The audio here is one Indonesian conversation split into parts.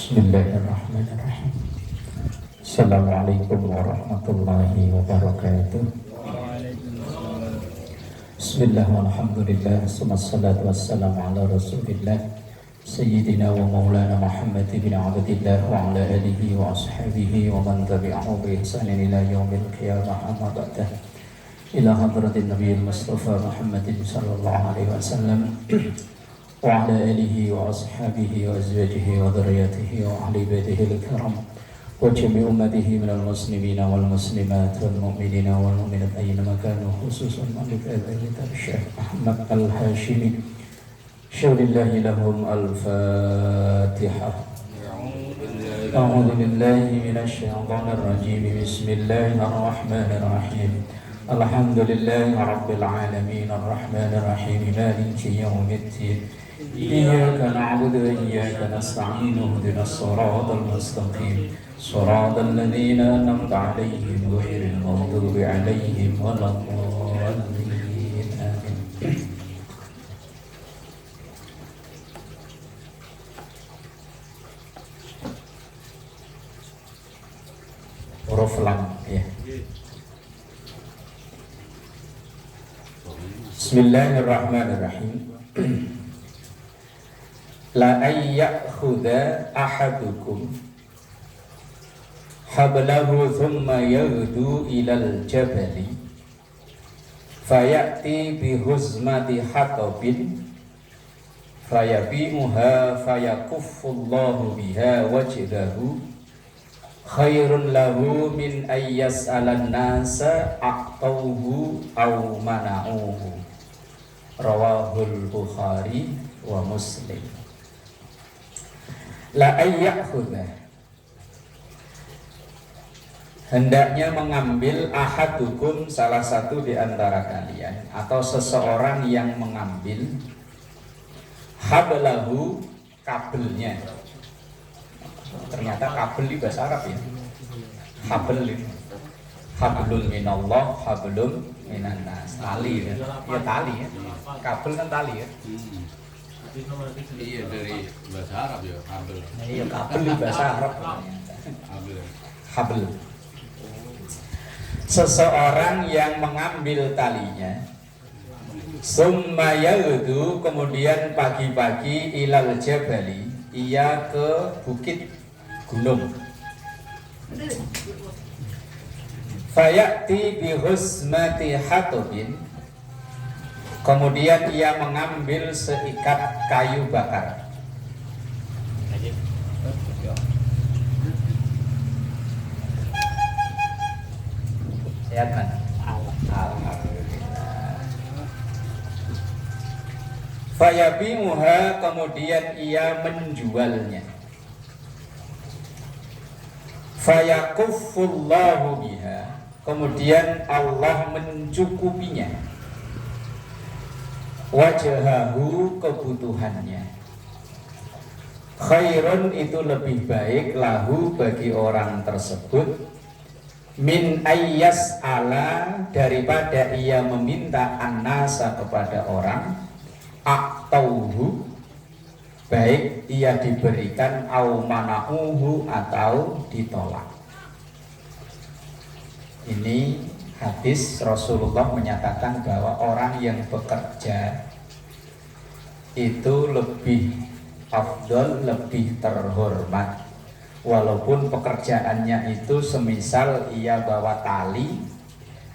Bismillahirrahmanirrahim. Assalamualaikum warahmatullahi wabarakatuh. Bismillah walhamdulillah Wassalatu wassalamu ala rasulillah Sayyidina wa maulana Muhammad bin Abdillah Wa ala alihi wa ashabihi Wa man tabi'ahu bi ihsanin ila yaumil qiyamah amma ba'dah. Ila hadratin Nabiul Mustafa Muhammadin sallallahu alaihi wasallam wa ala alihi wa ashabihi wa azwajihi wa dhurriyyatihi wa ahli baitihi al-kiram wa jami' ummatihi minal muslimina wal muslimat wal mu'minina wal mu'minat ayyama kanu, khususan mu'allif al-kitab Syekh Ahmad Al-Hashimi syaulillahi lahum al-Fatihah. A'udzu billahi minasy syaithanir rajim. Bismillahirrahmanirrahim. Alhamdulillahi rabbil alamin arrahmanir rahim maliki yaumiddin. Iyyaka na'budu wa iyyaka nasta'in ihdinas siratal mustaqim siratal ladzina an'amta 'alaihim ghairil maghdubi 'alaihim waladdallin. Amin. Huruf lam ya. Bismillahirrahmanirrahim. La ayyakhudha ahadukum hablahu thumma yaghdu ilal jabali fayati bihuzmati hatabin fayabi'uha fayakuffullahu biha wajdahu khairun lahu min ayyas'alan nasa aqtawhu aw mana'uhu. Rawahul Bukhari wa Muslim. La ayyakhudha, hendaknya mengambil ahadukum, salah satu di antara kalian atau seseorang yang mengambil hablahu, kabelnya. Ternyata kabel di bahasa Arab ya. Habl, hablun minallah, hablum minannas. Tali ya. Ya tali ya. Kabel kan tali ya. Iya, dari bahasa Arab ya, kabel. Iya, kabel di bahasa Arab. Habl. Seseorang yang mengambil talinya, summa yaghdu, kemudian pagi-pagi ilal jabali, ia ke bukit gunung. Fayati bihusmati hatubin, kemudian ia mengambil seikat kayu bakar. Sehat kan? Alhamdulillah. Fayabi'uha, kemudian ia menjualnya. Fayakuffullahu biha, kemudian Allah mencukupinya. Wajhahu, kebutuhannya. Khairun, itu lebih baik, lahu, bagi orang tersebut, min ayyas ala, daripada ia meminta annasa kepada orang, aqtauhu, baik ia diberikan, au mana'uhu, atau ditolak. Ini hadis Rasulullah menyatakan bahwa orang yang bekerja itu lebih afdol, lebih terhormat, walaupun pekerjaannya itu semisal ia bawa tali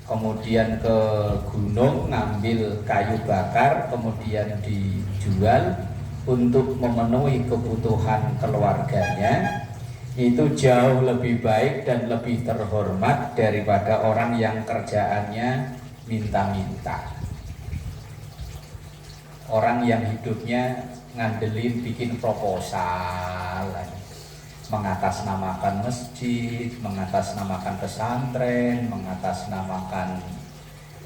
kemudian ke gunung ngambil kayu bakar kemudian dijual untuk memenuhi kebutuhan keluarganya, itu jauh lebih baik dan lebih terhormat daripada orang yang kerjaannya minta-minta. Orang yang hidupnya ngandelin bikin proposal, mengatasnamakan masjid, mengatasnamakan pesantren, mengatasnamakan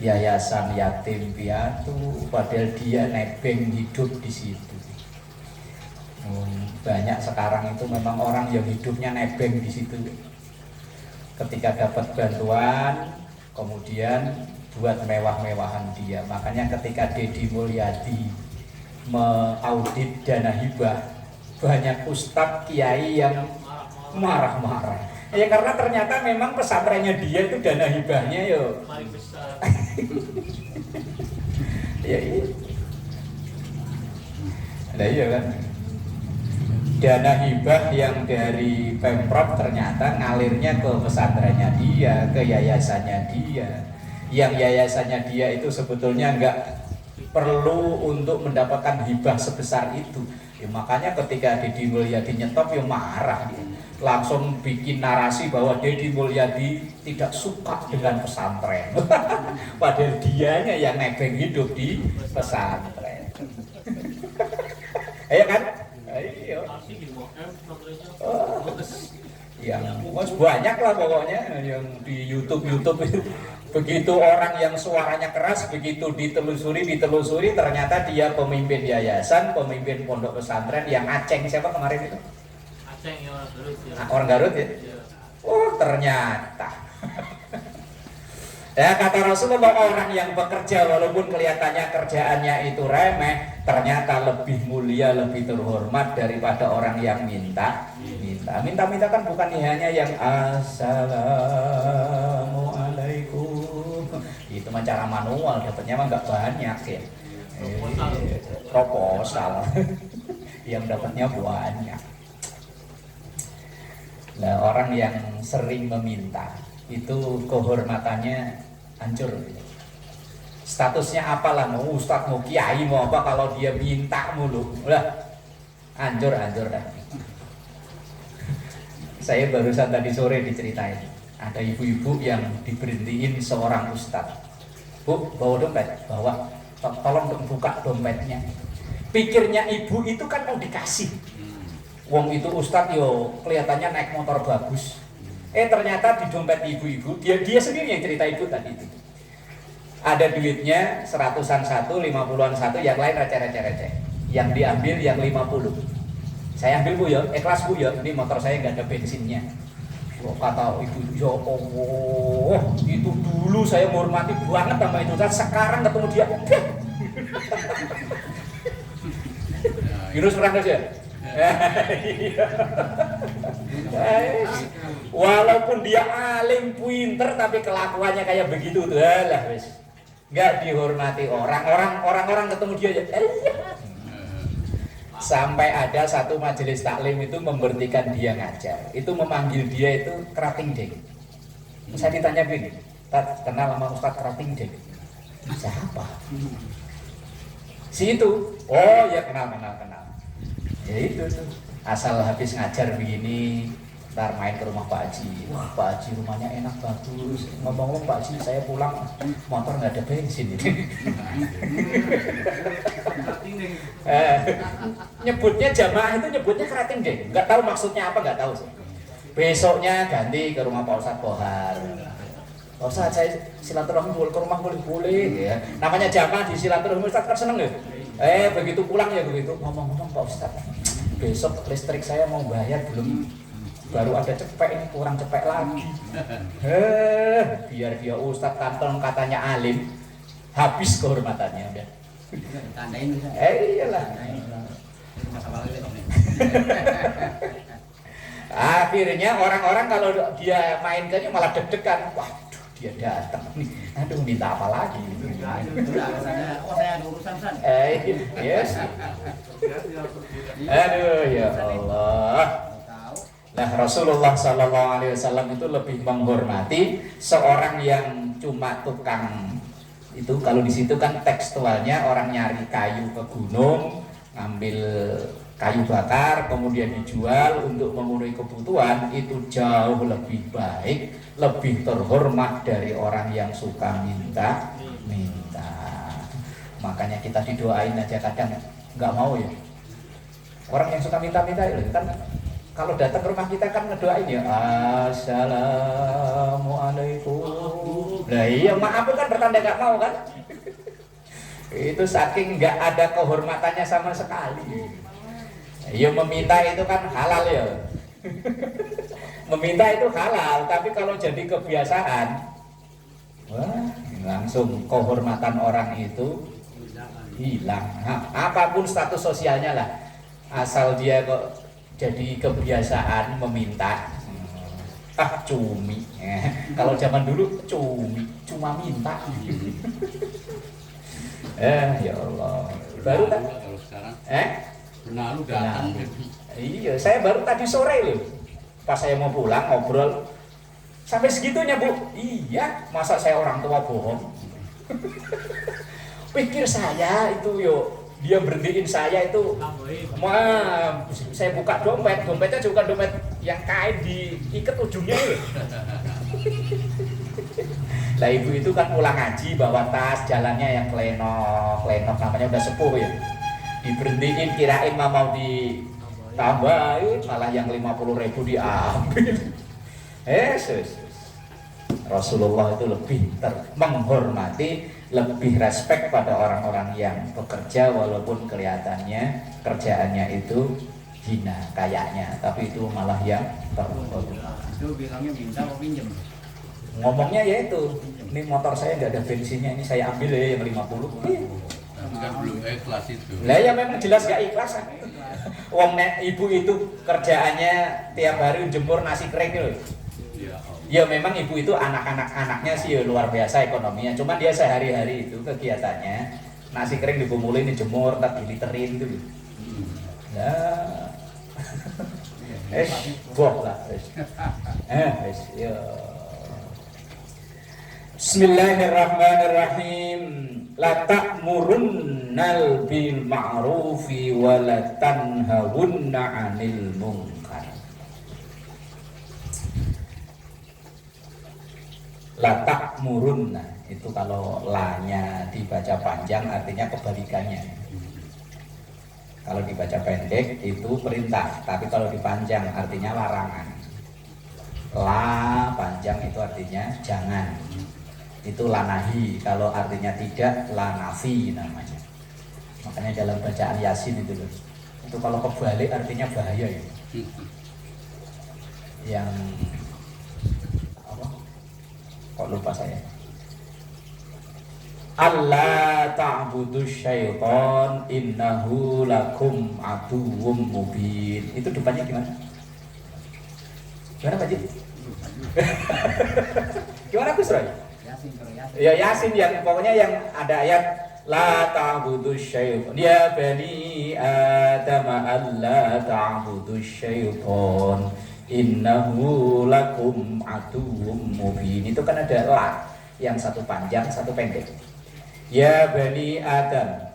yayasan yatim piatu, padahal dia nebeng hidup di situ. Banyak sekarang itu memang orang yang hidupnya nebeng di situ. Ketika dapat bantuan, kemudian buat mewah-mewahan dia. Makanya ketika Deddy Mulyadi mengaudit dana hibah banyak ustadz kiai yang marah-marah. Ya karena ternyata memang pesantrennya dia itu dana hibahnya yo paling besar. Ya iya. Nah, iya kan. Dana hibah yang dari Pemprov ternyata ngalirnya ke pesantrennya dia, ke yayasannya dia. Yang yayasannya dia itu sebetulnya nggak perlu untuk mendapatkan hibah sebesar itu. Ya, makanya ketika Deddy Mulyadi nyetop ya marah dia. Langsung bikin narasi bahwa Deddy Mulyadi tidak suka dengan pesantren. Padahal dianya yang nebeng hidup di pesantren. Iya kan? Iya. Yang banyak lah pokoknya yang di YouTube itu. Begitu orang yang suaranya keras, begitu ditelusuri ternyata dia pemimpin yayasan, pemimpin pondok pesantren yang Aceng. Siapa kemarin itu? Aceng ya, orang Garut ya. Orang Garut ya? Oh ternyata. Ya kata Rasulullah, orang yang bekerja walaupun kelihatannya kerjaannya itu remeh, ternyata lebih mulia, lebih terhormat daripada orang yang minta kan bukan hanya yang assalamualaikum. Itu mah cara manual, dapatnya mah nggak banyak ya. Proposal yang dapatnya banyak. Nah, orang yang sering meminta itu kehormatannya hancur. Statusnya apalah, mau ustadz, mau kiai, mau apa, kalau dia minta mulu, udah hancur dah. Saya barusan tadi sore diceritain, ada ibu-ibu yang diberhentiin seorang ustadz. Bu, bawa dompet, bawa, tolong buka dompetnya. Pikirnya ibu itu kan mau dikasih. Wong itu ustadz yo kelihatannya naik motor bagus. Ternyata di dompet ibu-ibu, dia sendiri yang cerita ibu tadi itu. Ada duitnya 100-an satu, 50-an satu, yang lain receh. Yang diambil yang 50. Saya ambil bu ya, ikhlas bu ya, ini motor saya nggak ada bensinnya. Kata ibu, ya Allah, itu dulu saya menghormati banget sama itu, sekarang ketemu dia. Virus perang saja. Walaupun dia alim pinter tapi kelakuannya kayak begitu tuh lah wis. Enggak dihormati orang ketemu dia aja. Sampai ada satu majelis taklim itu memberhentikan dia ngajar. Itu memanggil dia itu Kerating Dek. Saya ditanya begini, "Tat, kenal sama Ustaz Kerating Dek?" "Siapa?" "Si itu." "Oh ya kenal. Ya itu tuh, asal habis ngajar begini, ntar main ke rumah Pak Haji. Wah Pak Haji rumahnya enak bagus. Ngomong-ngomong Pak Haji, saya pulang motor nggak ada bensin ini. Nyebutnya jamaah itu nyebutnya Kerating deh. Nggak tahu maksudnya apa, nggak tahu sih. Besoknya ganti ke rumah Pak Ustadz Kohar. Pak Ustadz, saya silaturahmi ke rumah boleh ya. Namanya jamaah di silaturahmi, Ustadz kan seneng ya. Begitu pulang ya begitu, ngomong-ngomong Pak Ustadz, besok listrik saya mau bayar belum, baru ada cepek ini, kurang cepek lagi. Biar dia Ustadz kantong katanya alim, habis kehormatannya udah. Tandain bisa. Iyalah. Akhirnya orang-orang kalau dia main ke malah deg-degan. Waduh, dia datang nih. Aduh, minta apa lagi? Oh, saya ada urusan san. Yes. Aduh, ya Allah. Nah, Rasulullah SAW itu lebih menghormati seorang yang cuma tukang itu. Kalau di situ kan tekstualnya orang nyari kayu ke gunung, ngambil kayu bakar, kemudian dijual untuk memenuhi kebutuhan, itu jauh lebih baik, lebih terhormat dari orang yang suka minta. Makanya kita didoain aja kadang nggak mau ya. Orang yang suka minta-minta itu kan kalau datang ke rumah kita kan ngedoain ya, assalamualaikum. Nah iya, maaf kan bertanda nggak mau kan. Itu saking nggak ada kehormatannya sama sekali. Ya meminta itu kan halal ya. Meminta itu halal, tapi kalau jadi kebiasaan, wah, langsung kehormatan orang itu hilang. Nah, apapun status sosialnya lah. asal dia kok jadi kebiasaan meminta. Cumi. Kalau zaman dulu cuma minta. Ya Allah. Baru kan? Kalau sekarang Benalu datang. Iya, saya baru tadi sore loh. Pas saya mau pulang ngobrol sampai segitunya, Bu. Iya, masa saya orang tua bohong? Pikir saya itu dia berhentiin saya itu. Saya buka dompetnya juga dompet yang kain diikat ujungnya loh. Lah ibu itu kan pulang ngaji bawa tas, jalannya yang klenok namanya udah sepuh ya. Diberhentiin kirain mau ditambahin, malah yang 50.000 diambil. Rasulullah itu lebih menghormati, lebih respect pada orang-orang yang bekerja walaupun kelihatannya kerjaannya itu hina kayaknya, tapi itu malah yang terhormat. Itu bilangnya minta mau pinjem. Ngomongnya ya itu, ini motor saya nggak ada bensinnya, ini saya ambil ya yang 50. Tapi kan belum ikhlas itu. Lah ya memang jelas gak ikhlas. Wong ibu itu kerjaannya tiap hari jemur nasi kering loh. Ya memang ibu itu anaknya sih luar biasa ekonominya. Cuman dia sehari-hari itu kegiatannya nasi kering dikumpulin, dijemur, tak diliterin itu. Lah. Boh lah. Ya. Bismillahirrahmanirrahim. La ta'murunnal bil ma'rufi wa la tanhawunna 'anil munkar. La ta'murunna itu kalau la-nya dibaca panjang artinya kebalikannya. Kalau dibaca pendek itu perintah, tapi kalau dipanjang artinya larangan. La panjang itu artinya jangan. Itu lanahi, kalau artinya tidak lanafi namanya. Makanya dalam bacaan Yasin itu loh. Itu kalau kebalik artinya bahaya ya. Yang apa? Kok lupa saya. Allah ta'budu syaitan innahu lakum aduwwum mubin. Itu depannya gimana? Gimana Pak Ji? Gimana Gus Roy? Ya Yasin yang pokoknya yang ada ayat la ta'budu syaitan ya bani adam alla ta'budu syaitan innahu lakum aduwwum mubin. Itu kan ada la yang satu panjang satu pendek. Ya bani adam,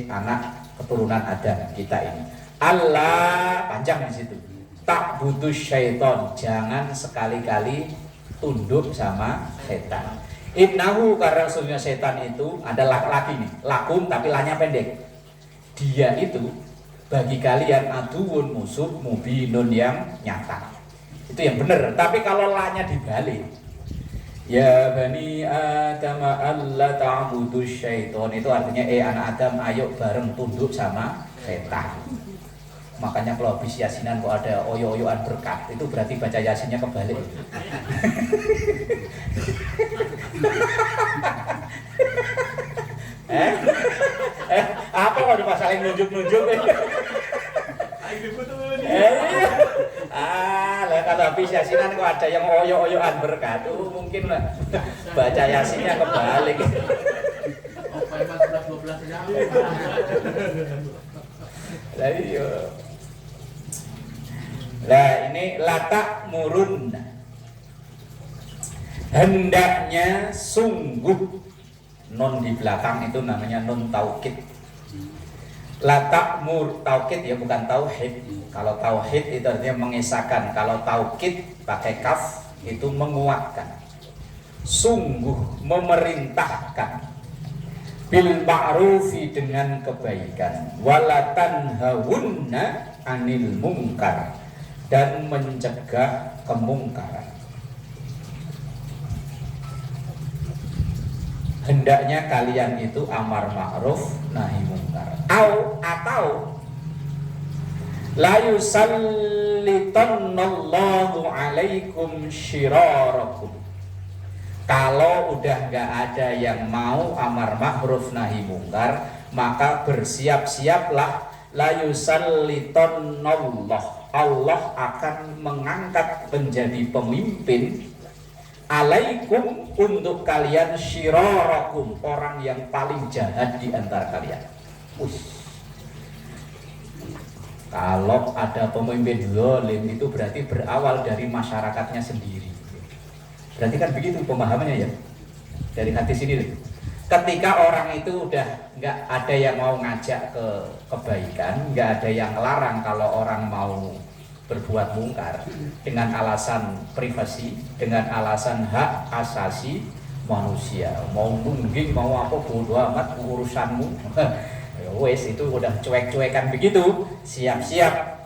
anak keturunan Adam kita ini. Allah panjang di situ. Ta'budu syaitan, jangan sekali-kali tunduk sama setan. Innahu, karena sesungguhnya setan itu ada laki nih, lakum tapi lanya pendek. Dia itu bagi kalian aduun musuh mubinun yang nyata. Itu yang benar. Tapi kalau lanya dibalik, ya bani Adam alla ta'budu syaitan, itu artinya anak Adam ayo bareng tunduk sama setan. Makanya kalau habis yasinan kok ada oyo-oyoan berkat, itu berarti baca yasinnya kebalik. Apa kalau pas saling nunjuk-nunjuk? Lah kalau habis yasinan kok ada yang oyo-oyoan berkat, mungkin lah baca yasinnya kebalik. Oh, emang 11-12 jam. Lah iya. Lah ini latak murun, hendaknya sungguh, non di belakang itu namanya non taukid. Latak mur taukid ya bukan tauhid. Kalau tauhid itu artinya mengesahkan. Kalau taukid pakai kaf itu menguatkan. Sungguh memerintahkan bil ma'rufi dengan kebaikan, walatan hawunna anil mungkar, dan mencegah kemungkaran. Hendaknya kalian itu amar ma'ruf nahi mungkar. Atau la yusallitannallahu alaikum syirarakum. Kalau udah nggak ada yang mau amar ma'ruf nahi mungkar, maka bersiap-siaplah la yusallitanallah, Allah akan mengangkat menjadi pemimpin alaikum untuk kalian syirarakum, orang yang paling jahat di antara kalian. Kalau ada pemimpin zalim itu berarti berawal dari masyarakatnya sendiri. Berarti kan begitu pemahamannya ya dari hadis ini. Ketika orang itu udah nggak ada yang mau ngajak ke kebaikan, nggak ada yang larang kalau orang mau berbuat mungkar dengan alasan privasi, dengan alasan hak asasi manusia, mau nungging mau apa bodo amat urusanmu. Wes itu udah cuek-cuekan begitu, siap-siap.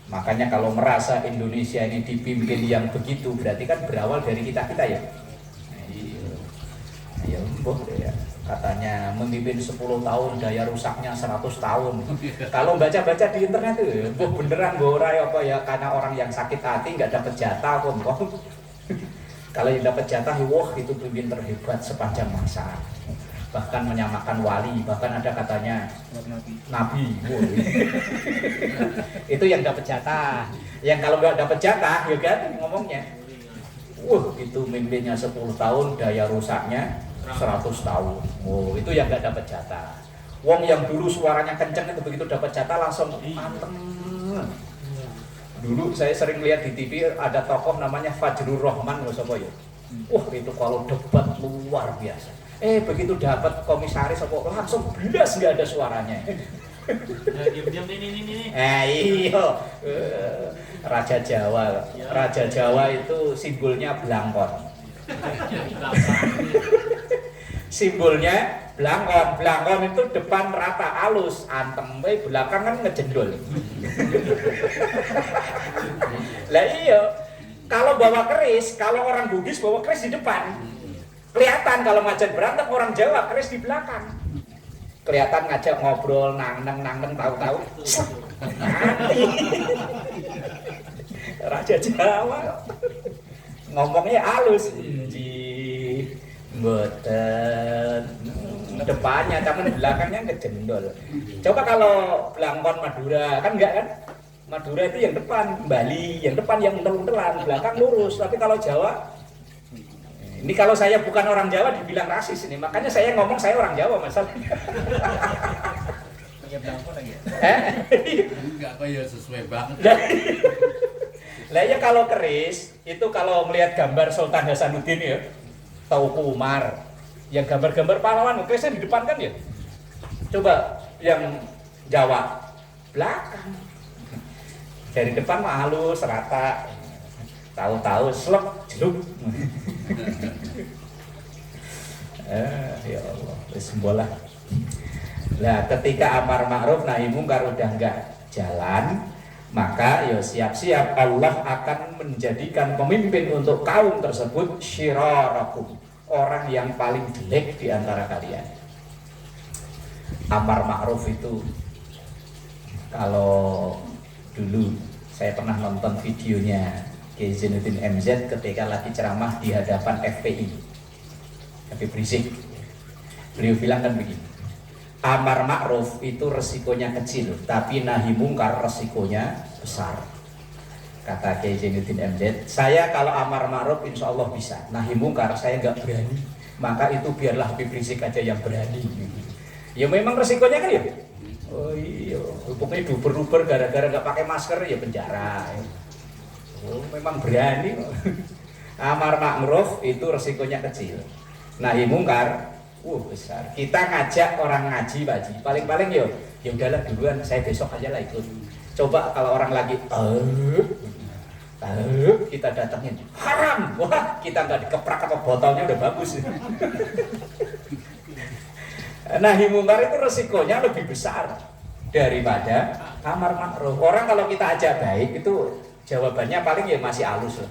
Makanya kalau merasa Indonesia ini dipimpin yang begitu, berarti kan berawal dari kita-kita ya. Ya ya. Katanya memimpin 10 tahun daya rusaknya 100 tahun. Kalau baca-baca di internet itu, beneran borai apa ya, karena orang yang sakit hati nggak dapat jatah kok. Kalau yang dapat jatah, wah itu pemimpin terhebat sepanjang masa. Bahkan menyamakan wali, bahkan ada katanya nabi. Itu yang dapat jatah. Yang kalau nggak dapat jatah, ya kan ngomongnya. Itu mimpinnya 10 tahun daya rusaknya 100 tahun. Itu yang nggak dapat jatah. Wong yang dulu suaranya kenceng itu begitu dapat jatah langsung manteng. Dulu saya sering lihat di TV ada tokoh namanya Fajrul Rahman, itu kalau debat luar biasa. Begitu dapat komisaris langsung belas nggak ada suaranya. Diam-diam ini. Iya. Raja Jawa. Raja Jawa itu simbolnya blangkon. Simbolnya blangkon itu depan rata halus, antem belakang kan ngejendol. Lah iya, kalau bawa keris, kalau orang Bugis bawa keris di depan, kelihatan. Kalau ngajak berantem orang Jawa keris di belakang, kelihatan ngajak ngobrol nang tahu-tahu. Raja Jawa ngomongnya halus, mboten depannya, tapi belakangnya ngejendol. Coba kalau blangkon Madura kan enggak kan? Madura itu yang depan, Bali yang depan yang entel-entelan, belakang lurus. Tapi kalau Jawa, ini kalau saya bukan orang Jawa dibilang rasis ini, makanya saya ngomong saya orang Jawa masalahnya. Punya blangkon lagi ya? Enggak kayak sesuai banget. Lah ya kalau keris itu kalau melihat gambar Sultan Hasanuddin ya, Tauku Umar, yang gambar-gambar pahlawan, kerisnya di depan kan ya. Coba yang Jawa belakang, dari depan mah halus rata, tahu-tahu slep jeluk. Ya Allah, sembolah. Nah, ketika amar ma'ruf nahi mungkar udah enggak jalan, maka ya siap-siap Allah akan menjadikan pemimpin untuk kaum tersebut syirarakum, orang yang paling jelek di antara kalian. Amar ma'ruf itu, kalau dulu saya pernah nonton videonya Kiai Zainuddin MZ ketika lagi ceramah di hadapan FPI, Habib Rizik. Beliau bilang kan begini, amar ma'ruf itu resikonya kecil, tapi nahi mungkar resikonya besar. Kata Kiai Zainuddin MZ, saya kalau amar ma'ruf insya Allah bisa, nahi mungkar saya nggak berani, maka itu biarlah Habib Rizik aja yang berani. Ya memang resikonya kan ya. Oh iya, pokoknya duber-duber gara-gara nggak pakai masker ya penjara. Oh, memang berani. Amar ma'ruf itu resikonya kecil, nahi mungkar besar. Kita ngajak orang ngaji Pak Ji, paling-paling ya udahlah duluan, saya besok aja lah ikut. Coba kalau orang lagi kita datangin haram, wah kita nggak dikeprak apa botolnya udah bagus. Nahi mungkar itu resikonya lebih besar daripada amar ma'ruf. Orang kalau kita ajak baik itu jawabannya paling ya masih halus loh.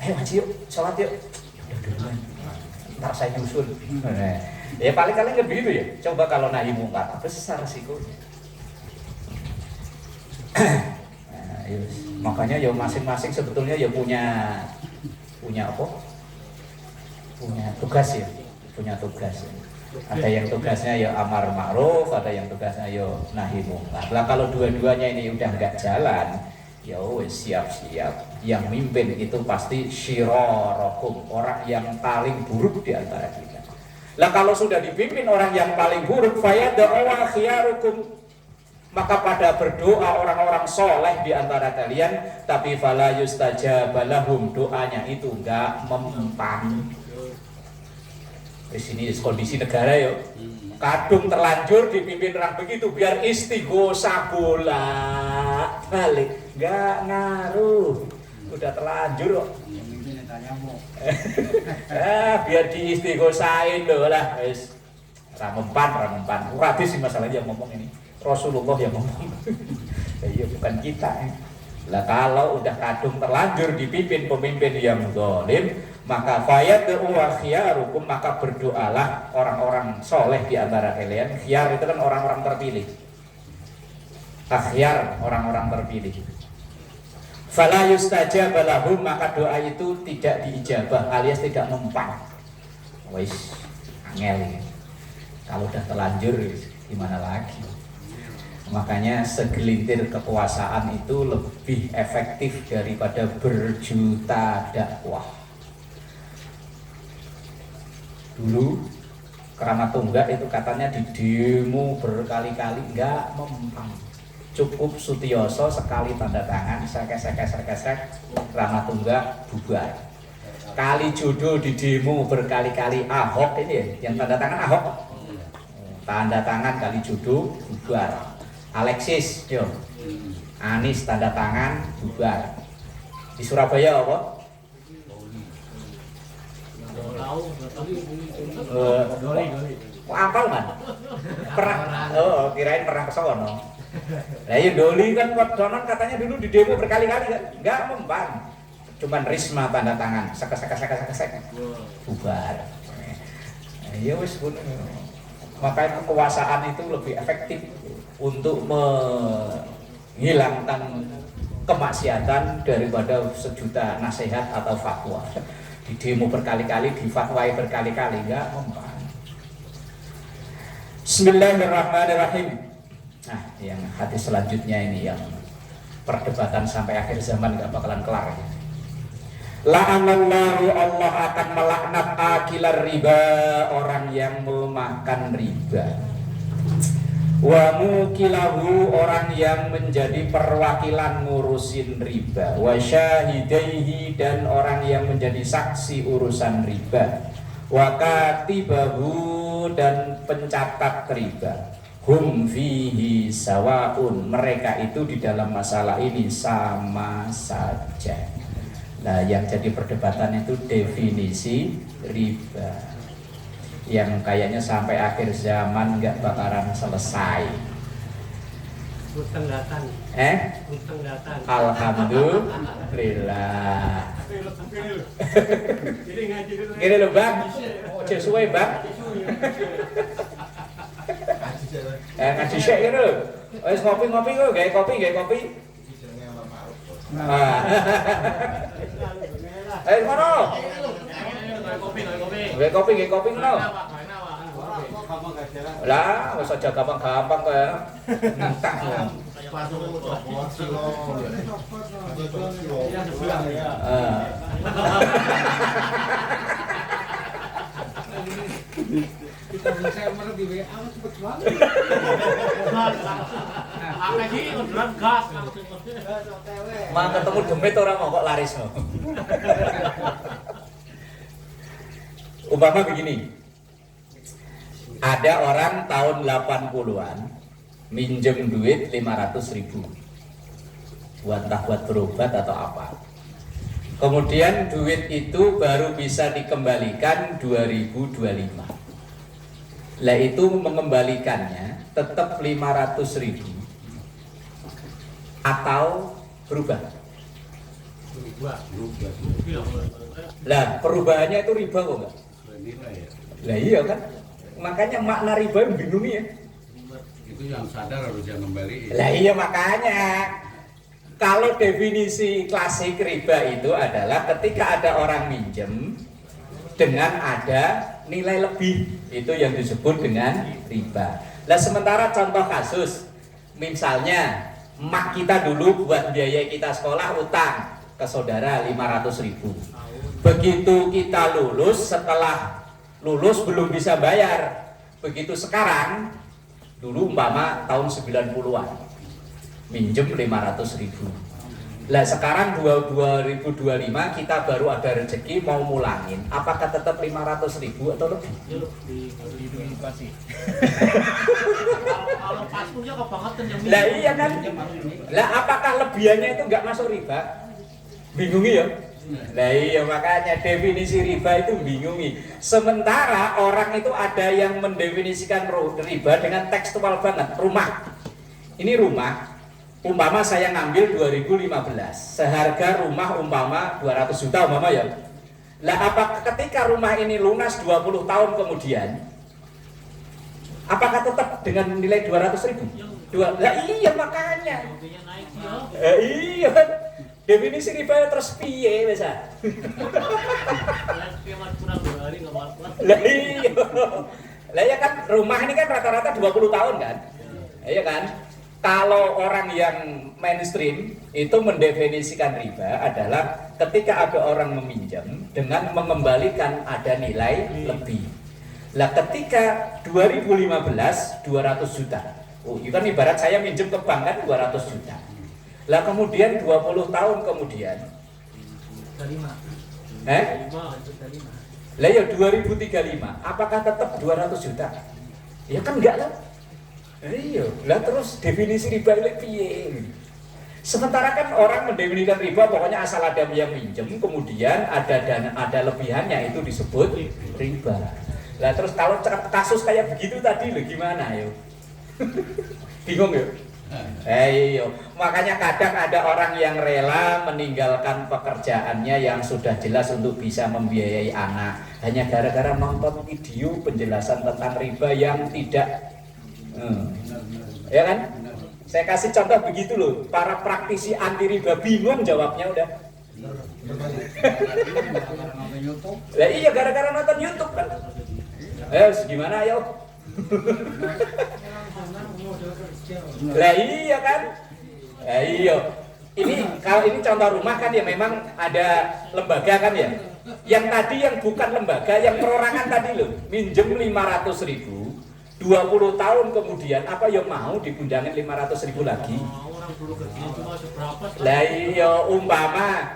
Ayo ngaji yuk, sholat yuk. Udah duluan, ntar saya nyusul. Ya paling-paling begitu ya. Coba kalau nahi mungkar besar resikonya. Makanya ya masing-masing sebetulnya ya punya apa? Punya tugas ya, punya tugas. Ya. Ada yang tugasnya ya amar ma'ruf, ada yang tugasnya ya nahi mungkar. Lah kalau dua-duanya ini udah nggak jalan, ya wes siap-siap. Yang mimpin itu pasti syirarakum, orang yang paling buruk di antara kita. Lah kalau sudah dipimpin orang yang paling buruk, fayad'u khiyarukum, maka pada berdoa orang-orang soleh di antara kalian, tapi fala yustajaba lahum, doanya itu enggak mempan. Di sini kondisi negara ya, kadung terlanjur dipimpin orang begitu, biar istighosah bolak balik, enggak ngaruh, udah terlanjur kok. Biar diistighosahin loh lah, wis ramempan. Hadis sih masalahnya yang ngomong ini. Rasulullah yang ngomong. Ya bukan kita. Lah kalau udah kadung terlanjur dipimpin pemimpin yang zalim, maka fayad'u khiyarukum, maka berdoalah orang-orang soleh di antara kalian. Khiyar itu kan orang-orang terpilih. Akhyar, orang-orang terpilih. Fala yustajaba lahum, maka doa itu tidak diijabah alias tidak mempan. Wis angel ini. Kalau udah terlanjur gimana lagi? Makanya segelintir kekuasaan itu lebih efektif daripada berjuta dakwah. Dulu Keramat Tunggak itu katanya di demo berkali-kali nggak mempan. Cukup Sutioso sekali tanda tangan, sek Keramat Tunggak bubar. Kalijodo di demo berkali-kali, Ahok ini yang tanda tangan Ahok. Tanda tangan Kalijodo bubar. Alexis, yo, Anis tanda tangan bubar. Di Surabaya apa? Apal kan? Pernah? Oh, kirain pernah ke sono. Nah, ya Doli kan Donon katanya dulu di demo berkali-kali kan, nggak mempan. Cuman Risma tanda tangan, sek bubar. Ya wis makanya kekuasaan itu lebih efektif untuk menghilangkan kemaksiatan daripada sejuta nasihat atau fatwa. Di demo berkali-kali, difatwai berkali-kali, enggak mempan. Bismillahirrahmanirrahim. Nah, yang hadis selanjutnya ini yang perdebatan sampai akhir zaman enggak bakalan kelar. La'anallahu, Allah akan melaknat akilar riba, orang yang memakan riba. Wa mukilahu, orang yang menjadi perwakilan ngurusin riba. Wa syahidaihi, dan orang yang menjadi saksi urusan riba. Wa katibahu, dan pencatat riba. Hum fihi sawaun, mereka itu di dalam masalah ini sama saja. Nah, yang jadi perdebatan itu definisi riba, yang kayaknya sampai akhir zaman nggak bakalan selesai. Tenggatan. Tenggatan. Alhamdulillah. Gini loh bang, sesuai bang. Ngaji syek gitu. Wes ngopi kok, gaya kopi. Mana? Gaya kopi mana? Lah, wis aja gampang-gampang kok ya. Entak ya. Kita saya mau di WA cepet banget. Apa sih udah gas langsung. Mang ketemu demit orang mau kok laris no. Umpama begini. Ada orang tahun 80-an minjem duit 500.000 buat berobat atau apa. Kemudian duit itu baru bisa dikembalikan 2025. Lah itu mengembalikannya tetap 500.000 atau berubah. Lah perubahannya itu riba kok enggak? Lah iya kan? Makanya makna riba yang bingung ya. Itu yang sadar harus yang kembali. Lah iya makanya. Kalau definisi klasik riba itu adalah ketika ada orang minjem dengan ada nilai lebih, itu yang disebut dengan riba. Nah sementara contoh kasus, misalnya emak kita dulu buat biaya kita sekolah utang ke saudara 500.000. Begitu kita lulus, setelah lulus belum bisa bayar. Begitu sekarang, dulu umpama tahun 90-an minjem 500.000. Lah sekarang 2025 kita baru ada rezeki mau mulangin, apakah tetap 500.000 atau lebih? Kalau pas punya kebangetan yang Lah iya kan? Lah apakah lebihannya itu nggak masuk riba? Bingungi ya? Nah iya makanya definisi riba itu bingungi. Sementara orang itu ada yang mendefinisikan riba dengan tekstual banget. Rumah, ini rumah, umpama saya ngambil 2015, seharga rumah umpama 200 juta umpama ya. Lah apa ketika rumah ini lunas 20 tahun kemudian, apakah tetap dengan nilai 200.000? Lah iya makanya. Iya. Definisi riba terus piye bisa? Lah iya. Lah ya kan rumah ini kan rata-rata 20 tahun kan? Iya kan? Kalau orang yang mainstream itu mendefinisikan riba adalah ketika ada orang meminjam dengan mengembalikan ada nilai lebih. Lah ketika 2015 200 juta. Oh, itu kan ibarat saya minjem ke bank kan 200 juta. Lah kemudian 20 tahun kemudian lah ya 2035 apakah tetap 200 juta? Ya kan enggak lah. Iya, lah terus definisi riba itu piye? Sementara kan orang mendefinisikan riba pokoknya asal ada yang minjem kemudian ada dana, ada lebihannya itu disebut riba. Lah terus kalau kasus kayak begitu tadi lo gimana yo? Bingung ya? Iya, makanya kadang ada orang yang rela meninggalkan pekerjaannya yang sudah jelas untuk bisa membiayai anak hanya gara-gara nonton video penjelasan tentang riba yang tidak ya kan? Saya kasih contoh begitu loh, para praktisi anti riba bingung jawabnya udah. Lah iya gara-gara nonton YouTube kan. Gimana ayo? Lah iya kan? Iya. Kalau ini contoh rumah kan ya memang ada lembaga kan ya. Yang tadi yang bukan lembaga, yang perorangan tadi loh, minjem 500.000, 20 tahun kemudian apa yang mau dipunjangin 500.000 lagi? Lah iya umpama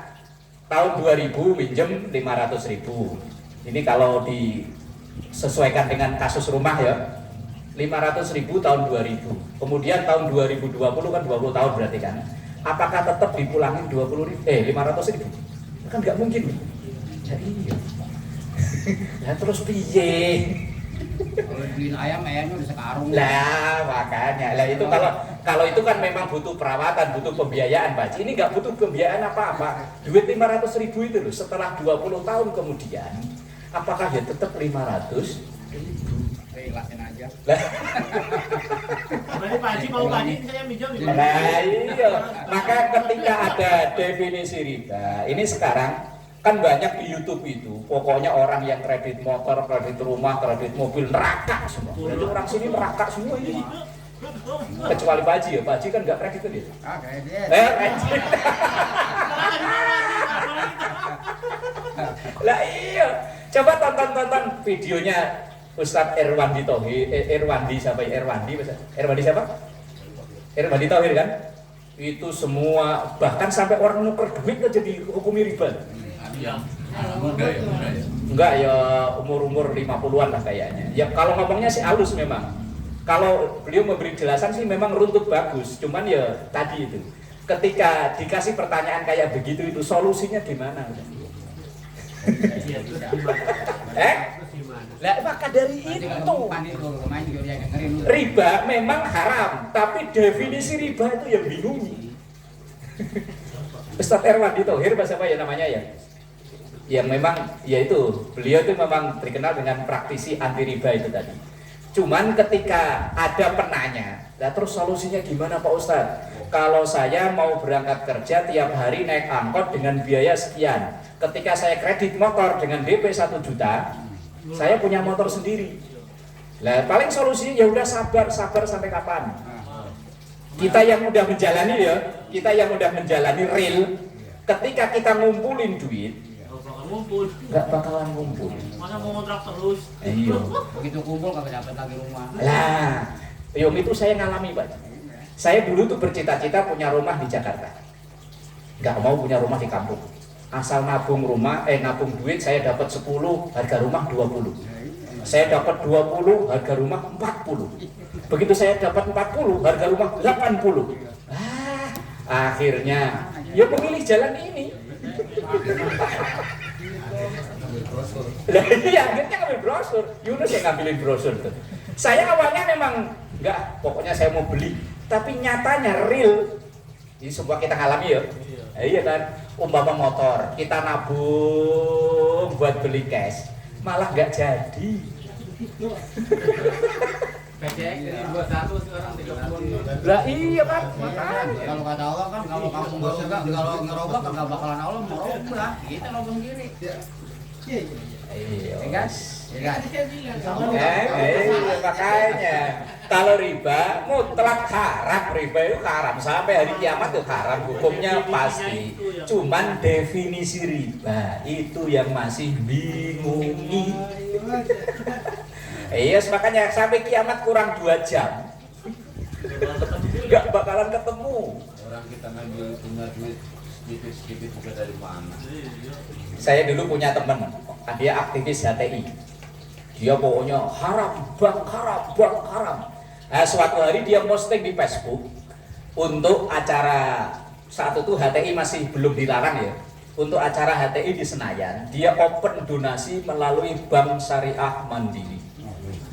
tahun 2000 minjem 500.000. Ini kalau disesuaikan dengan kasus rumah ya. 500.000 tahun 2000. Kemudian tahun 2020 kan 20 tahun berarti kan. Apakah tetap dipulangin 500.000? Kan nggak mungkin. Jadi iya. Ya terus piye? Kalau beliin ayamnya udah sekarung. Lah makanya. Lah itu kalau itu kan memang butuh perawatan, butuh pembiayaan, Pak. Ini nggak butuh pembiayaan apa-apa. Duit 500.000 itu loh setelah 20 tahun kemudian apakah ya tetap 500.000? Ikhlasin aja. Berarti Pak Haji mau Pak Haji saya minjem. Nah iya, maka ketika ada definisi riba, ini sekarang kan banyak di YouTube itu, pokoknya orang yang kredit motor, kredit rumah, kredit mobil, neraka semua. Jadi orang sini neraka semua ini. Kecuali Pak Haji ya, Pak Haji kan nggak kredit kan dia. Kredit. Kredit. Lah iya, coba tonton videonya Ustadz Erwandi Thohir, Erwandi siapa ya? Erwandi siapa? Erwandi Thohir kan? Itu semua bahkan sampai orang nuker duit aja dihukumi riba. Muda ya. Enggak ya umur 50-an lah kayaknya. Ya kalau ngomongnya sih halus memang. Kalau beliau memberi jelasan sih memang runtut bagus. Cuman ya tadi itu. Ketika dikasih pertanyaan kayak begitu itu solusinya di mana? Lah maka dari itu riba memang haram, tapi definisi riba itu yang bingungi. Ustadz Erwandi Thohir bahasa apa ya namanya ya? Yang memang yaitu beliau itu memang terkenal dengan praktisi anti riba itu tadi. Cuman ketika ada penanya, lah terus solusinya gimana Pak Ustadz? Kalau saya mau berangkat kerja tiap hari naik angkot dengan biaya sekian, ketika saya kredit motor dengan DP 1 juta, Saya punya motor sendiri. Lah paling solusinya ya udah sabar sampai kapan? Kita yang udah menjalani ya, kita yang udah menjalani real, ketika kita ngumpulin duit, nggak bakalan ngumpul. Mana mau ngontrak terus? Iya. Begitu kumpul kagak dapat lagi rumah. Lah, Yom itu saya ngalami Pak. Saya dulu tuh bercita-cita punya rumah di Jakarta. Nggak mau punya rumah di kampung. Asal nabung duit, saya dapat 10, harga rumah 20. Saya dapat 20, harga rumah 40. Begitu saya dapat 40, harga rumah 80. Akhirnya ya memilih jalan ini. Lah iya, akhirnya ngambil brosur. Yunus yang ngambilin brosur tuh. Saya awalnya memang enggak, pokoknya saya mau beli. Tapi nyatanya real. Ini semua kita alami ya. Iya kan, umpama motor kita nabung buat beli cash, malah nggak jadi. PCX dari 21 sekarang 30. Lah iya kan, makanya. Kalau kata Allah kan kalau kamu nggak suka, kalau ngerobak nggak bakalan Allah mau robah. Kita robah sendiri. Iya Ya kan? Ya kan? Makanya kalau riba mutlak haram, riba itu haram sampai hari kiamat itu haram, hukumnya pasti. Cuman definisi riba itu yang masih bingungi. Iya, makanya sampai kiamat kurang 2 jam nggak bakalan ketemu. Orang kita ngambil punya duit sedikit bukan dari mana. Saya dulu punya teman, dia aktivis HTI. Dia pokoknya haram, bang haram. Nah, suatu hari dia posting di Facebook untuk acara saat itu HTI masih belum dilarang ya. Untuk acara HTI di Senayan, dia open donasi melalui Bank Syariah Mandiri.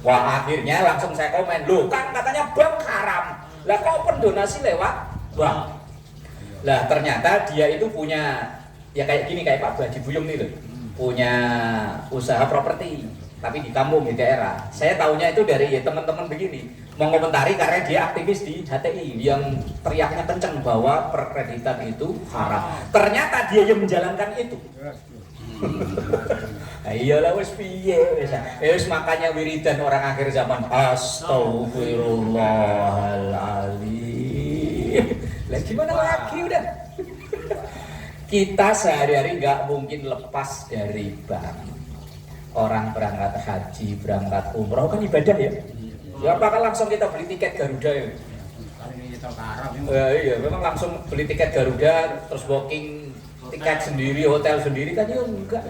Wah, akhirnya langsung saya komen, loh kan katanya bank haram. Lah kok open donasi lewat bank? Lah ternyata dia itu punya ya kayak gini, kayak Pak Haji Buyung nih loh, punya usaha properti tapi di kampung, di daerah. Saya tahunya itu dari ya, teman-teman begini mengomentari karena dia aktivis di HTI yang teriaknya kenceng bahwa perkreditan itu haram. Ternyata dia yang menjalankan itu. Iyalah wis piye wis makanya wiridan orang akhir zaman astagfirullahaladzim. Lah gimana lagi udah. Kita sehari-hari nggak mungkin lepas dari bank. Orang berangkat haji, berangkat umroh kan ibadah ya. Ya apakah langsung kita beli tiket Garuda ya? Iya, memang langsung beli tiket Garuda terus booking tiket sendiri, hotel sendiri kan ya enggak.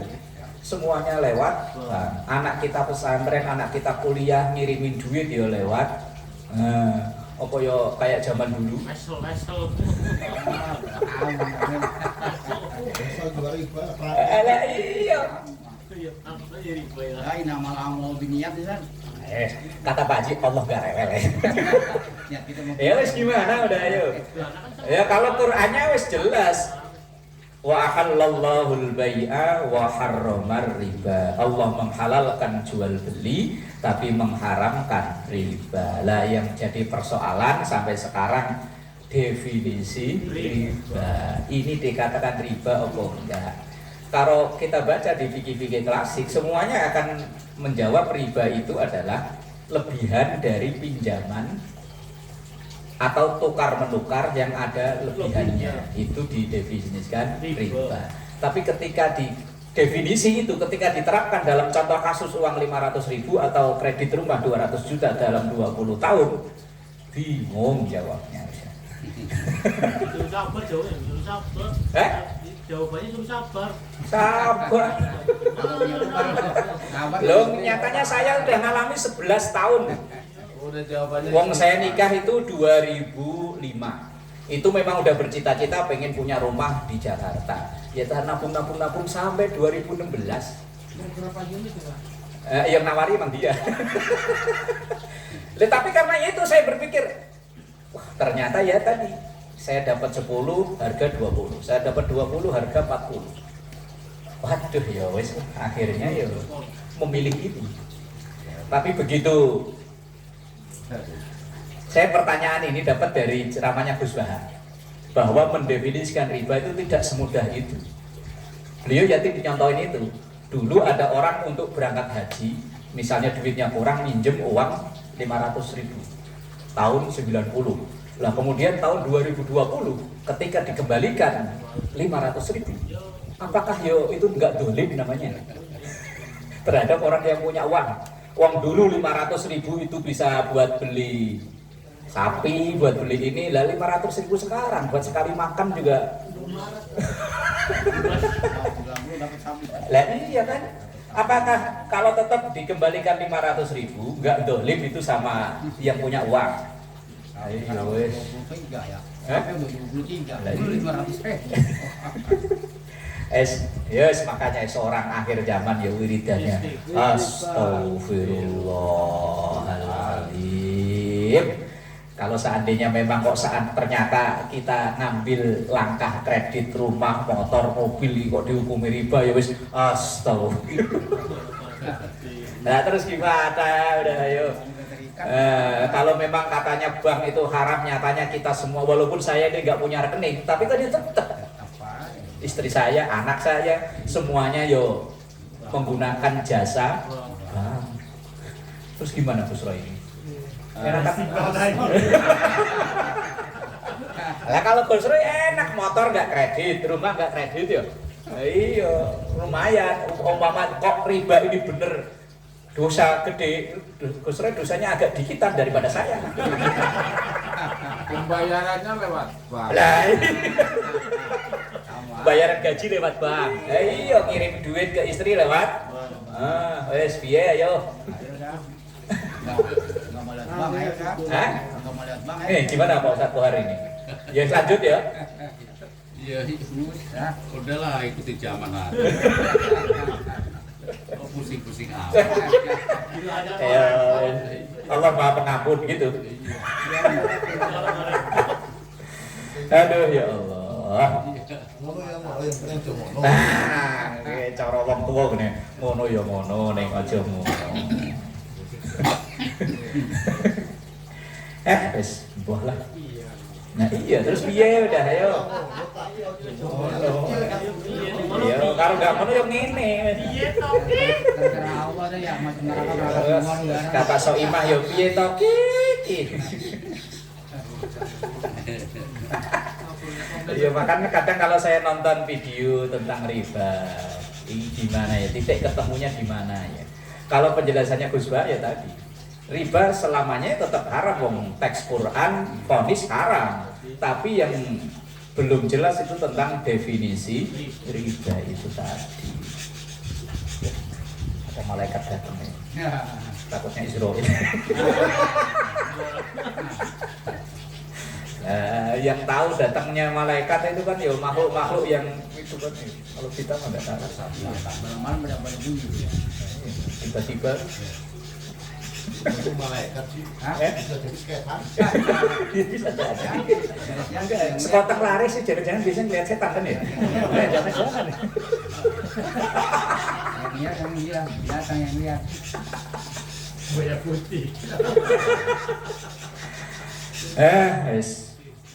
Semuanya lewat. Nah, anak kita pesantren, anak kita kuliah ngirimin duit ya lewat. Apa ya kayak zaman dulu. Mesel. Lah iya. Ya ini amal amal biniat kan. Kata Pak Haji Allah gak rewel ya. Ya kita mau. Ya wis gimana udah ayo. Ya kalau Qur'annya wis jelas. Wa ahallallahu al-bai'a wa harramar riba. Allah menghalalkan jual beli tapi mengharamkan riba. Lah yang jadi persoalan sampai sekarang definisi riba. Ini dikatakan riba apa enggak? Kalau kita baca di fikih-fikih klasik semuanya akan menjawab riba itu adalah lebihan dari pinjaman atau tukar menukar yang ada lebihannya, itu didefinisikan riba. Tapi ketika di definisi itu ketika diterapkan dalam contoh kasus uang 500.000 atau kredit rumah 200 juta dalam 20 tahun, bingung jawabnya. Suruh sabar jawabnya, suruh sabar. Jawabannya suruh sabar. Sabar. Loh, nyatanya saya udah ngalami 11 tahun. Udah jawabannya. Wong saya nikah itu 2005. Itu memang udah bercita-cita pengen punya rumah di Jakarta. Ya nabung sampai 2016. Yang nawari emang dia. Tapi karena itu saya berpikir, wah ternyata ya tadi saya dapat 10 harga 20, saya dapat 20 harga 40. Waduh ya wes akhirnya ya memilih itu. Tapi begitu saya pertanyaan ini dapat dari ceramahnya Gus Bahar bahwa mendefinisikan riba itu tidak semudah itu. Beliau jadi dicontohin itu. Dulu ada orang untuk berangkat haji, misalnya duitnya kurang, minjem uang 500.000 tahun 90. Lah kemudian tahun 2020 ketika dikembalikan 500.000, apakah itu enggak dolim namanya terhadap orang yang punya uang? Uang dulu 500.000 itu bisa buat beli sapi, buat beli ini, lah 500.000 sekarang buat sekali makan juga. Lah iya kan? Apakah kalau tetap dikembalikan 500.000 enggak dolim itu sama yang punya uang? Ayo wes. Yes, makanya seorang akhir zaman ya wiridannya Astagfirullahaladzim. Kalau seandainya memang kok saat ternyata kita ngambil langkah kredit rumah, motor, mobil kok dihukumi riba ya wis astagfirullah. Nah terus gimana? Udah ayo. Kalau memang katanya bank itu haram, nyatanya kita semua, walaupun saya ini nggak punya rekening, tapi kan itu tetap istri saya, anak saya, semuanya yo menggunakan jasa bank. Terus gimana Gus Roy ini? Lah kalau Gus Roy enak, motor nggak kredit, rumah nggak kredit ya. Iya, lumayan. Umpama kok riba ini bener dosa gede, Gus Roy dosanya agak dikitan daripada saya. Pembayarannya lewat bank. Lah, bayaran gaji lewat bank. Iya, kirim duit ke istri lewat. Wes piye ayo. Gimana Pak Ustadz hari ini? Ya lanjut ya. Iya, udahlah ikuti zaman aja. Kok pusing-pusing amat. Allah Maha Pengampun gitu. Aduh ya Allah. Nah, cara wong tua gini, ngono ya ngono, ning aja ngono. Wis buah lah. Nah iya, terus piye udah ayo. Iya, karo gak ngono yo ngene. Piye to ki? Kata Soimah yo piye to ki? Ya makanya kadang kalau saya nonton video tentang riba, ini gimana ya, titik ketemunya di mana ya. Kalau penjelasannya Gus Bah ya tadi, riba selamanya tetap haram, wong teks Quran vonis haram. Tapi yang belum jelas itu tentang definisi riba itu tadi. Ada malaikat datang ya. Takutnya Israel. Yang tahu datangnya malaikat itu kan ya makhluk-makhluk yang itu kan ya. Kalau kita nggak tahu tiba-tiba Itu malaikat sih. Bisa jadi setan. bisa jadi. Sekoteng laris sih jangan-jangan biasanya ngeliat setan kan ya. Jangan-jangan. Yang lihat. Buaya putih.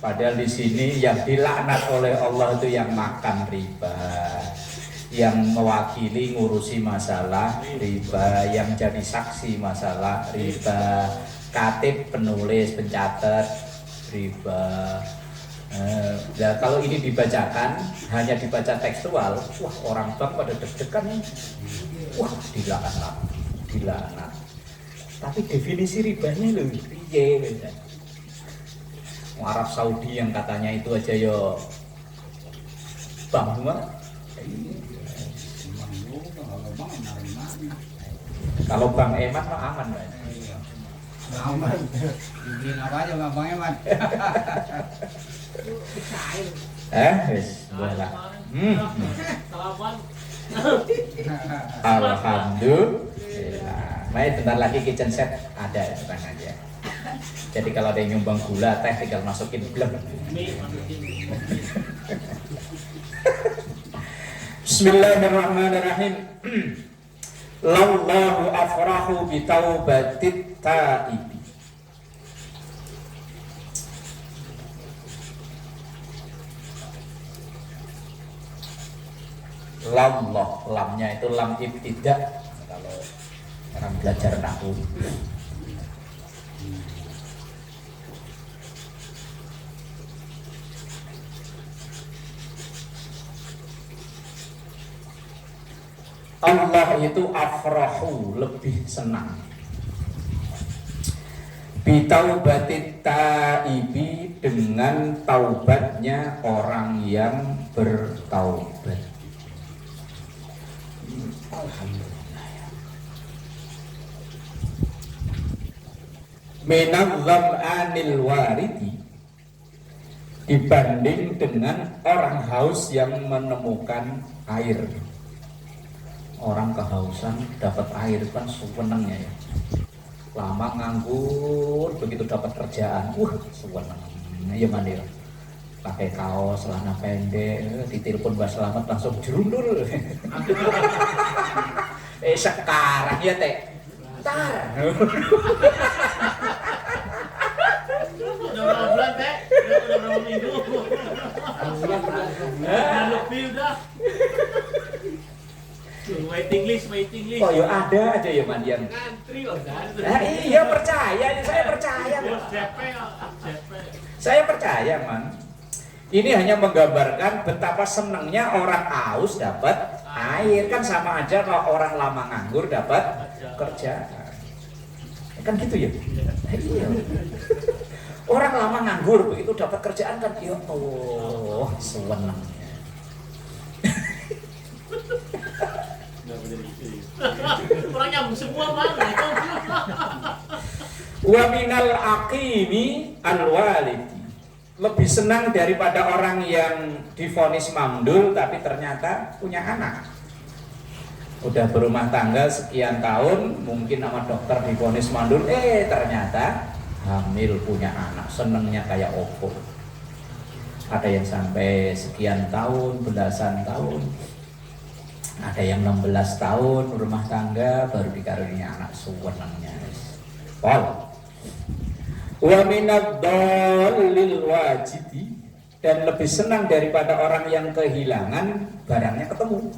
Padahal di sini yang dilaknat oleh Allah itu yang makan riba, yang mewakili ngurusi masalah riba, yang jadi saksi masalah riba, katib, penulis, pencatat riba. Ya kalau ini dibacakan hanya dibaca tekstual, wah orang bank pada deg-degan, wah dilaknat. Tapi definisi ribanya loh, piye? Arab Saudi yang katanya itu aja yo bank semua. Kalau bank emas mah aman, Mas. Aman. Bikin apa aja bang Eman. Wis, boleh. Salaman. Alhamdulillah. Mari bentar lagi kitchen set ada ya, tenang aja. Jadi kalau ada yang nyumbang gula, teh tinggal masukin blem. Bismillahirrahmanirrahim. Lallahu afrahu bitaubatit ta'ibi. lamloh, lamnya itu lam ibtidah kalau orang belajar nahwu. Allah itu afrahu, lebih senang. Bitaubatit taibi, dengan taubatnya orang yang bertaubat. Alhamdulillah. Minadzam anil waridi, dibanding dengan orang haus yang menemukan air. Orang kehausan dapat air kan sewenangnya ya. Lama nganggur, begitu dapat kerjaan, sewenang. Ya mandir. Pakai kaos, celana pendek, ditelepon Mbak Slamet langsung jerundul. Sekarang ya teh. Tar. Udah berapa bulan teh? Udah berapa minggu? Lebih udah. Waiting list. Oh ya ada aja ya mandian. Ngantri loh, Dan. Iya percaya, saya percaya. Saya percaya man. Ini hanya menggambarkan betapa senangnya orang haus dapat air, kan sama aja kalau orang lama nganggur dapat kerjaan. Kan gitu ya? Iya. Orang lama nganggur begitu dapat kerjaan kan ya Allah, senangnya. Orang nyambung semua mana? Wa minal aqimi al-walidi, lebih senang daripada orang yang divonis mamdul tapi ternyata punya anak. Udah berumah tangga sekian tahun, mungkin sama dokter divonis mandul, ternyata hamil punya anak, senengnya kayak opo. Ada yang sampai sekian tahun, belasan tahun. Ada yang 16 tahun rumah tangga baru dikaruniai anak, senengnya. Pol. Wa minad dallil wajidi, dan lebih senang daripada orang yang kehilangan barangnya ketemu.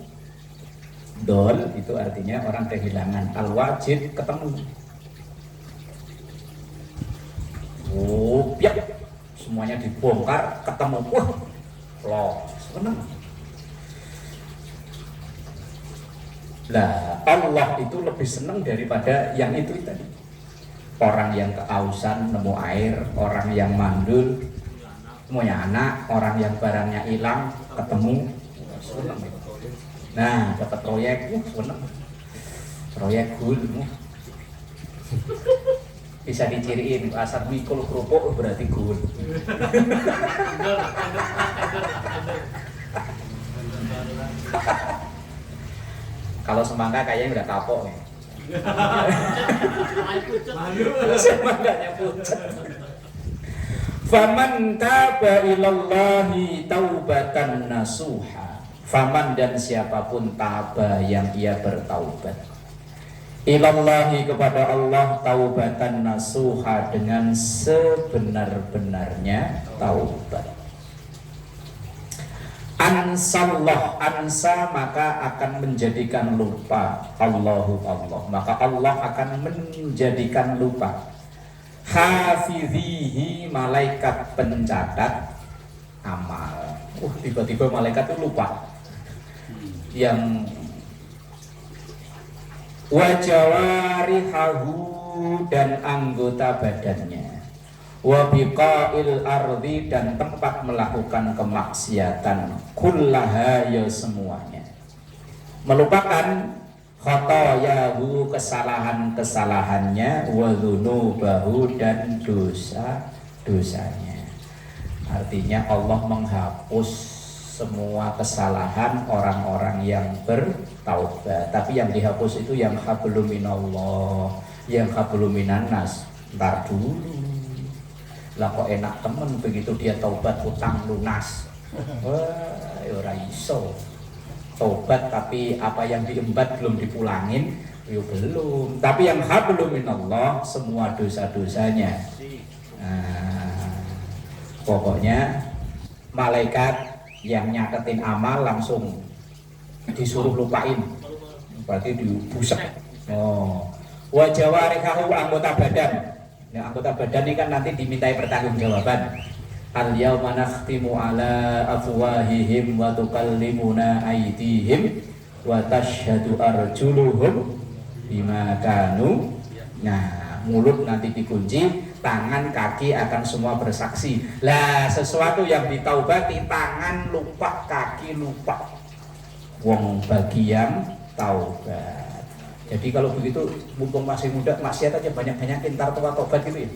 Dol itu artinya orang kehilangan, al-wajid ketemu. Piak, semuanya dibongkar, ketemu, loh, senang. Lah, Allah itu lebih senang daripada yang itu tadi. Orang yang kehausan nemu air, orang yang mandul punya anak, orang yang barangnya hilang ketemu, senang. Nah, dapat proyek, senang. Proyek gul, bisa diciriin pasar mikul kerupuk berarti gul. Kalau semangka kayaknya udah kapok nih. Semangatnya pucat. Faman taba ilallahi taubatan nasuha, faman dan siapapun taba yang ia bertaubat ilallahi kepada Allah taubatan nasuha dengan sebenar-benarnya taubat. Ansallah, ansa maka akan menjadikan lupa, Allahu Allah, maka Allah akan menjadikan lupa hafidhihi, malaikat pencatat amal. Tiba-tiba malaikat itu lupa. Yang wajawarihahu, dan anggota badannya, wabiqail ardi, dan tempat melakukan kemaksiatan, kullaha, ya semuanya, melupakan khotoyahu, kesalahan-kesalahannya, wa dzunubahu, dan dosa-dosanya. Artinya Allah menghapus semua kesalahan orang-orang yang bertaubat. Tapi yang dihapus itu yang hablum minallah, yang hablum minannas. Ntar dulu. Lah kok enak temen begitu dia taubat utang lunas. Wah, ora iso. Tobat tapi apa yang diembat belum dipulangin, yo belum. Tapi yang hablum minallah, semua dosa-dosanya. Nah, pokoknya malaikat yang nyatetin amal langsung disuruh lupain. Berarti dibusak. Oh. Wa jawarikahu anggota badan. Ya, anggota badan ini kan nanti dimintai pertanggungjawaban. Al yauma nakhtimu ala afwahihim wa tukallimuna aydihim wa tashhadu arjuluhum bima kanu. Nah, mulut nanti dikunci, tangan kaki akan semua bersaksi. Lah, sesuatu yang ditaubati, tangan lupa, kaki lupa. Wong bagian taubat. Jadi kalau begitu mumpung masih muda maksiat aja banyak-banyakin, ntar tua tobat gitu ya.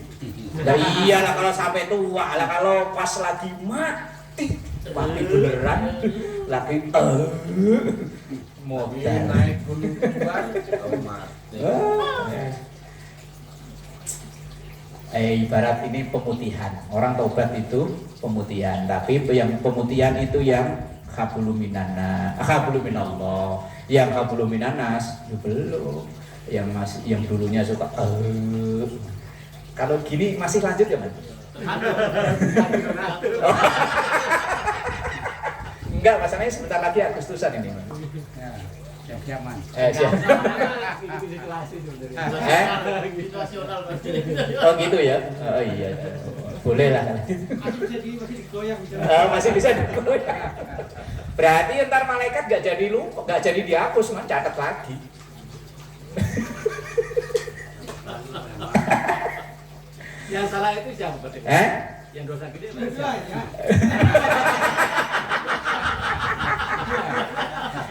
Nah iyalah kalau sampai tua, lah kalau pas lagi mati beneran lagi modal naik gunung kembar, mati. Ibarat ini pemutihan. Orang taubat itu pemutihan, tapi yang pemutihan itu yang habluminana, habluminallah, yang habluminanas belum, yang dulunya suka kalau gini masih lanjut ya man? Enggak, masalahnya sebentar lagi Agustusan ini man. Siap man. Siap. Oh gitu ya? Oh iya, boleh lah. Masih bisa digoyang. Berarti ntar malaikat gak jadi lupa, gak jadi dihapus, man, catat lagi. Yang salah itu siapa? Yang dosa gede ya.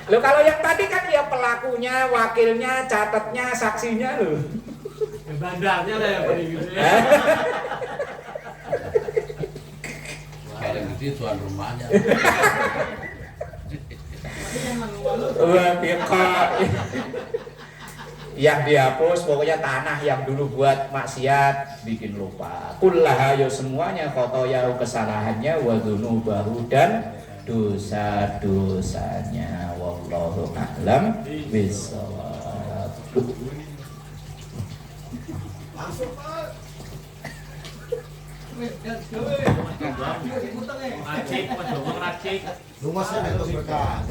Lo kalau yang tadi kan ya pelakunya, wakilnya, catatnya, saksinya lo. Bandarnya lah yang paling gitu ya. Paling gede tuan rumahnya. Wah, yang dihapus pokoknya tanah yang dulu buat maksiat bikin lupa. Kullaha yo semuanya khotoyahu kesalahannya wa dzunubahu dan dosa-dosanya. Wallahu a'lam bishawab. Langsung Pak. Racik, Mas Jomong racik. Rumah saya berkah.